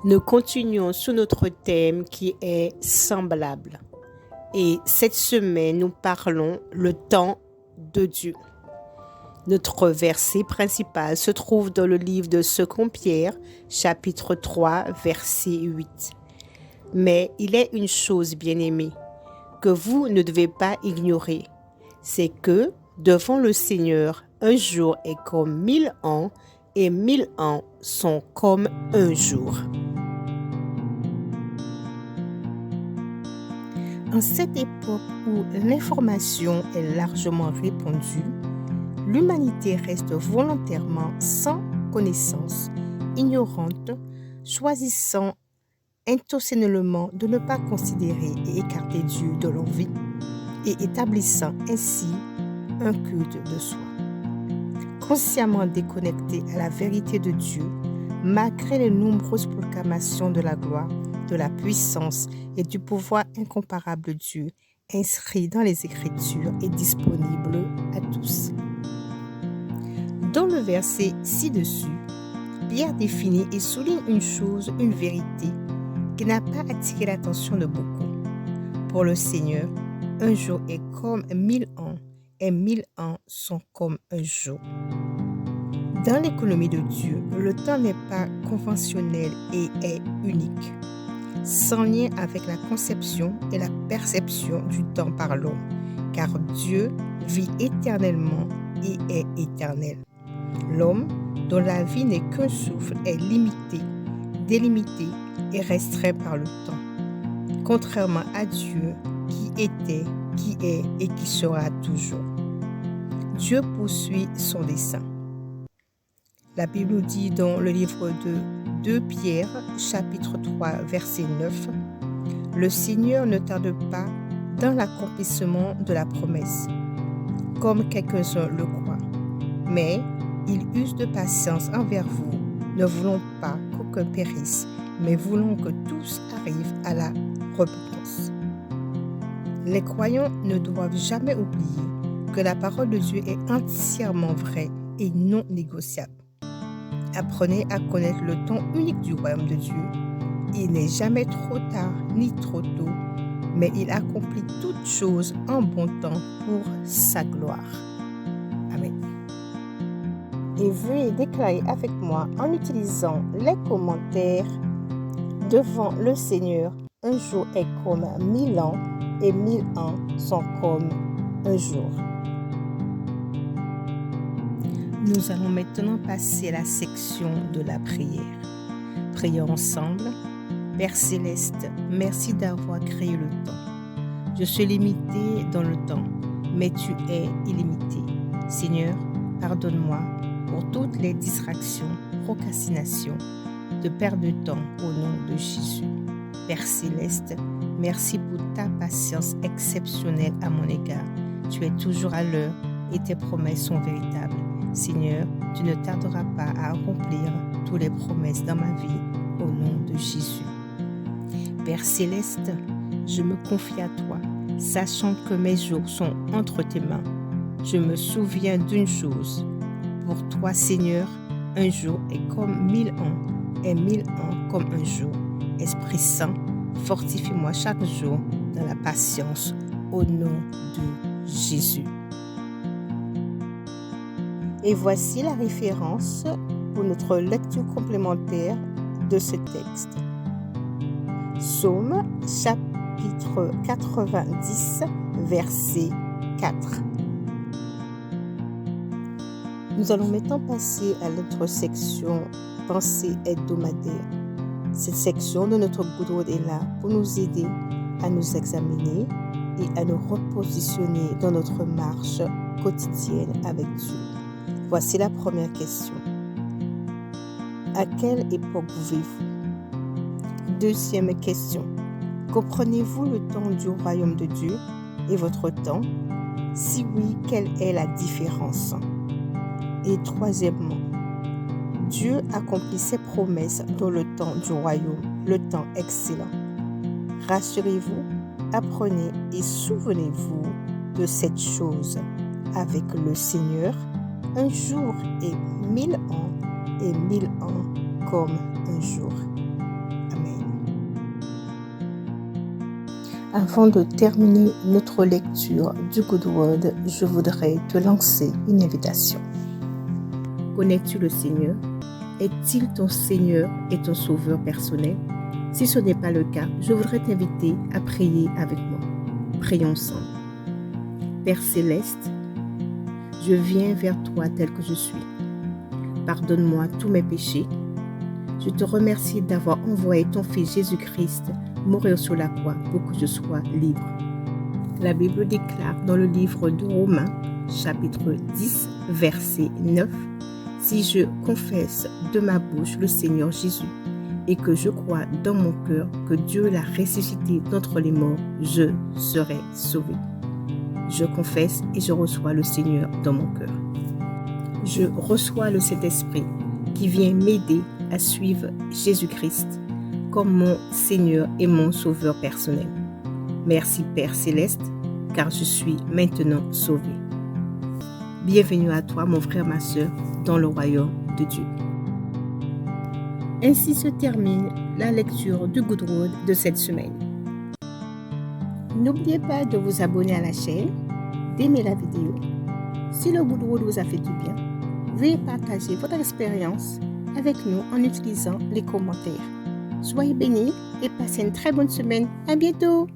Nous continuons sur notre thème qui est semblable. Et cette semaine, nous parlons le temps de Dieu. Notre verset principal se trouve dans le livre de 2 Pierre, chapitre 3, verset 8. Mais il est une chose, bien-aimée, que vous ne devez pas ignorer. C'est que, devant le Seigneur, un jour est comme 1000 ans et 1000 ans sont comme un jour. En cette époque où l'information est largement répandue, l'humanité reste volontairement sans connaissance, ignorante, choisissant intentionnellement de ne pas considérer et écarter Dieu de leur vie et établissant ainsi un culte de soi. Consciemment déconnecté à la vérité de Dieu, malgré les nombreuses proclamations de la gloire, de la puissance et du pouvoir incomparable de Dieu, inscrit dans les Écritures et disponible à tous. Dans le verset ci-dessus, Pierre définit et souligne une vérité qui n'a pas attiré l'attention de beaucoup. Pour le Seigneur, un jour est comme 1000 ans et 1000 ans sont comme un jour. Dans l'économie de Dieu, le temps n'est pas conventionnel et est unique, sans lien avec la conception et la perception du temps par l'homme, car Dieu vit éternellement et est éternel. L'homme, dont la vie n'est qu'un souffle, est limité, délimité et restreint par le temps, contrairement à Dieu qui était, qui est et qui sera toujours. Dieu poursuit son dessein. La Bible dit dans le livre de 2 Pierre, chapitre 3, verset 9, « Le Seigneur ne tarde pas dans l'accomplissement de la promesse, comme quelques-uns le croient, mais il use de patience envers vous, ne voulant pas qu'aucun périsse, mais voulant que tous arrivent à la repentance. » Les croyants ne doivent jamais oublier que la parole de Dieu est entièrement vraie et non négociable. Apprenez à connaître le temps unique du royaume de Dieu. Il n'est jamais trop tard ni trop tôt, mais il accomplit toutes choses en bon temps pour sa gloire. Amen. Et veuillez déclarer avec moi en utilisant les commentaires: devant le Seigneur, un jour est comme 1000 ans et 1000 ans sont comme un jour. Nous allons maintenant passer à la section de la prière. Prions ensemble. Père Céleste, merci d'avoir créé le temps. Je suis limité dans le temps, mais tu es illimité. Seigneur, pardonne-moi pour toutes les distractions, procrastinations, de perte de temps au nom de Jésus. Père Céleste, merci pour ta patience exceptionnelle à mon égard. Tu es toujours à l'heure et tes promesses sont véritables. Seigneur, tu ne tarderas pas à accomplir toutes les promesses dans ma vie au nom de Jésus. Père Céleste, je me confie à toi, sachant que mes jours sont entre tes mains. Je me souviens d'une chose. Pour toi, Seigneur, un jour est comme 1000 ans et 1000 ans comme un jour. Esprit Saint, fortifie-moi chaque jour dans la patience au nom de Jésus. Et voici la référence pour notre lecture complémentaire de ce texte. Psaume chapitre 90, verset 4. Nous allons maintenant passer à notre section Pensée hebdomadaire. Cette section de notre Good Word est là pour nous aider à nous examiner et à nous repositionner dans notre marche quotidienne avec Dieu. Voici la première question. À quelle époque vivez-vous? Deuxième question. Comprenez-vous le temps du royaume de Dieu et votre temps? Si oui, quelle est la différence? Et troisièmement, Dieu accomplit ses promesses dans le temps du royaume, le temps excellent. Rassurez-vous, apprenez et souvenez-vous de cette chose. Avec le Seigneur, un jour est 1000 ans et 1000 ans comme un jour. Avant de terminer notre lecture du Good Word, je voudrais te lancer une invitation. Connais-tu le Seigneur? Est-il ton Seigneur et ton Sauveur personnel? Si ce n'est pas le cas, je voudrais t'inviter à prier avec moi. Prions ensemble. Père Céleste, je viens vers toi tel que je suis. Pardonne-moi tous mes péchés. Je te remercie d'avoir envoyé ton Fils Jésus-Christ mourir sur la croix pour que je sois libre. La Bible déclare dans le livre de Romains, chapitre 10, verset 9, « Si je confesse de ma bouche le Seigneur Jésus et que je crois dans mon cœur que Dieu l'a ressuscité d'entre les morts, je serai sauvé. » Je confesse et je reçois le Seigneur dans mon cœur. Je reçois le Saint-Esprit qui vient m'aider à suivre Jésus-Christ comme mon Seigneur et mon Sauveur personnel. Merci Père Céleste, car je suis maintenant sauvé. Bienvenue à toi, mon frère, ma sœur, dans le royaume de Dieu. Ainsi se termine la lecture du Good Word de cette semaine. N'oubliez pas de vous abonner à la chaîne, d'aimer la vidéo. Si le Good Word vous a fait du bien, veuillez partager votre expérience avec nous en utilisant les commentaires. Soyez bénis et passez une très bonne semaine. À bientôt!